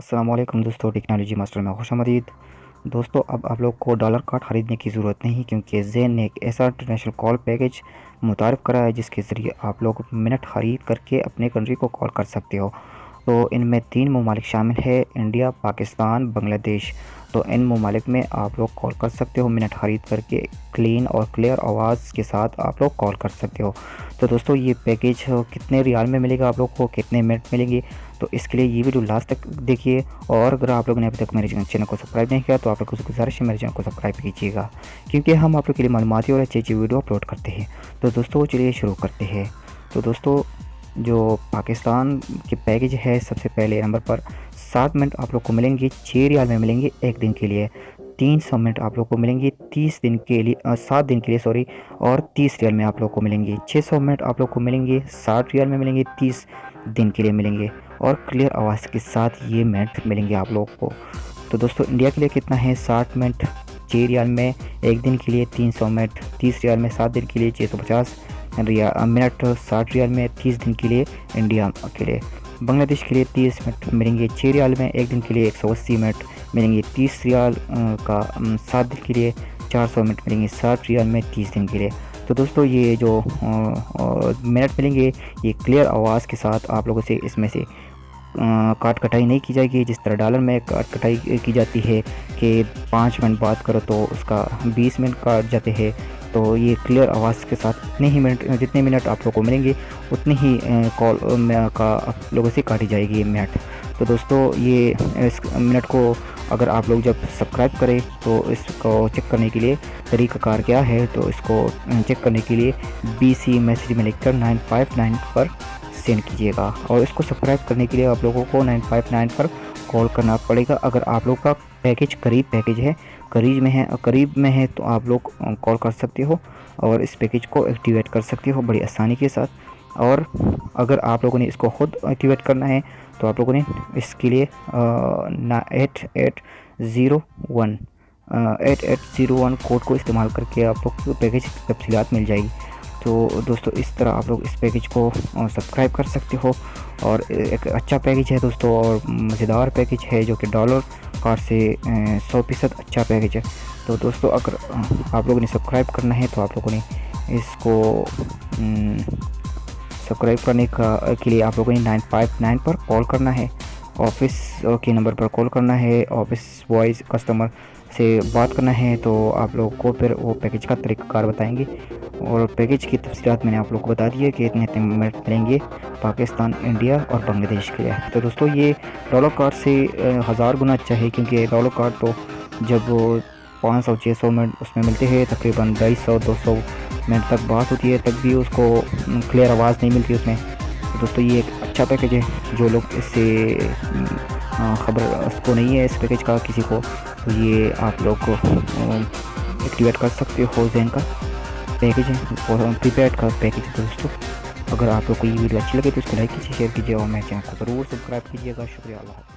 अस्सलाम वालेकुम दोस्तों, टेक्नोलॉजी मास्टर में खुशामदीद। दोस्तों, अब आप लोग को डॉलर कार्ड ख़रीदने की ज़रूरत नहीं, क्योंकि ज़ेन ने एक ऐसा इंटरनेशनल कॉल पैकेज मुतारिफ़ करा है जिसके ज़रिए आप लोग मिनट ख़रीद करके अपने कंट्री को कॉल कर सकते हो। तो इनमें 3 ममालिक शामिल है: इंडिया, पाकिस्तान, बांग्लादेश। तो इन ममालिक में आप लोग कॉल कर सकते हो मिनट ख़रीद करके। क्लीन और क्लियर आवाज़ के साथ आप लोग कॉल कर सकते हो। तो दोस्तों, ये पैकेज कितने रियाल में मिलेगा, आप लोग को कितने मिनट मिलेंगे, तो इसके लिए ये वीडियो लास्ट तक देखिए। और अगर आप लोगों ने अभी तक मेरे चैनल को सब्सक्राइब नहीं किया तो आप लोगों से गुजारिश है मेरे चैनल को सब्सक्राइब कीजिएगा, क्योंकि हम आप लोग के लिए मालूमाती और अच्छी वीडियो अपलोड करते हैं। तो दोस्तों, चलिए शुरू करते हैं। तो दोस्तों, जो पाकिस्तान के पैकेज है, सबसे पहले नंबर पर 60 मिनट आप लोग को मिलेंगे 6 रियाल में मिलेंगे एक दिन के लिए। 300 मिनट आप लोग को मिलेंगे 30 दिन के लिए 7 दिन के लिए सॉरी, और 30 रियाल में आप लोग को मिलेंगे। 600 मिनट आप लोग को मिलेंगे 60 रियाल में मिलेंगे 30 दिन के लिए मिलेंगे, और क्लियर आवाज़ के साथ ये मिनट मिलेंगे आप लोग को। तो दोस्तों, इंडिया के लिए कितना है? 60 मिनट 6 रियाल में एक दिन के लिए, 300 मिनट 30 रियाल में 7 दिन के लिए, 650 मिनट 60 रियाल में 30 दिन के लिए इंडिया के लिए। बांग्लादेश के लिए 30 मिनट मिलेंगे 6 रियाल में एक दिन के लिए, 180 मिनट मिलेंगे 30 रियाल का 7 दिन के लिए, 400 मिनट मिलेंगे 60 रियाल में 30 दिन के लिए। तो दोस्तों, ये जो मिनट मिलेंगे ये क्लियर आवाज़ के साथ आप लोगों से इसमें से काट कटाई नहीं की जाएगी, जिस तरह डॉलर में काट कटाई की जाती है कि 5 मिनट बात करो तो उसका 20 मिनट काट जाते हैं। तो ये क्लियर आवाज़ के साथ इतने ही मिनट, जितने मिनट आप लोगों को मिलेंगे उतनी ही कॉल का आप लोगों से काटी जाएगी मिनट। तो दोस्तों, ये इस मिनट को अगर आप लोग जब सब्सक्राइब करें तो इसको चेक करने के लिए तरीक़ाकार क्या है, तो इसको चेक करने के लिए BC मैसेज में लिखकर 959 पर सेंड कीजिएगा, और इसको सब्सक्राइब करने के लिए आप लोगों को 959 पर कॉल करना पड़ेगा। अगर आप लोग का पैकेज करीब में है तो आप लोग कॉल कर सकते हो और इस पैकेज को एक्टिवेट कर सकते हो बड़ी आसानी के साथ। और अगर आप लोगों ने इसको खुद एक्टिवेट करना है तो आप लोगों ने इसके लिए 8801 कोड को इस्तेमाल करके आप लोग को पैकेज की तफसीलात मिल जाएगी। तो दोस्तों, इस तरह आप लोग इस पैकेज को सब्सक्राइब कर सकते हो, और एक अच्छा पैकेज है दोस्तों, और मज़ेदार पैकेज है जो कि डॉलर कार्ड से 100% अच्छा पैकेज है। तो दोस्तों, अगर आप लोगों ने सब्सक्राइब करना है तो आप लोगों ने इसको सब्सक्राइब करने के लिए आप लोगों ने 959 पर कॉल करना है, ऑफिस के नंबर पर कॉल करना है, ऑफिस वॉइस कस्टमर से बात करना है। तो आप लोग को फिर वो पैकेज का तरीक़ाकार बताएंगे, और पैकेज की तफसीलात मैंने आप लोग को बता दी है कि इतने मिनट मिलेंगे पाकिस्तान, इंडिया और बांग्लादेश के लिए। तो दोस्तों, ये डॉलर कार्ड से 1000 गुना अच्छा है, क्योंकि डॉलर कार्ड तो जब 500-600 मिनट उसमें मिलते हैं, तकरीबन 250-200 मिनट तक बात होती है, तब भी उसको क्लियर आवाज़ नहीं मिलती उसमें। तो दोस्तों, ये एक अच्छा पैकेज है। जो लोग इससे खबर उसको नहीं है इस पैकेज का किसी को, तो ये आप लोग को एक्टिवेट कर सकते हो। ज़ेन का पैकेज है और प्रीपेड का पैकेज है। दोस्तों, अगर आप लोग को ये वीडियो अच्छी लगे तो इसको लाइक कीजिए, शेयर कीजिए और मेरे चैनल को ज़रूर सब्सक्राइब कीजिएगा। शुक्रिया। अल्लाह।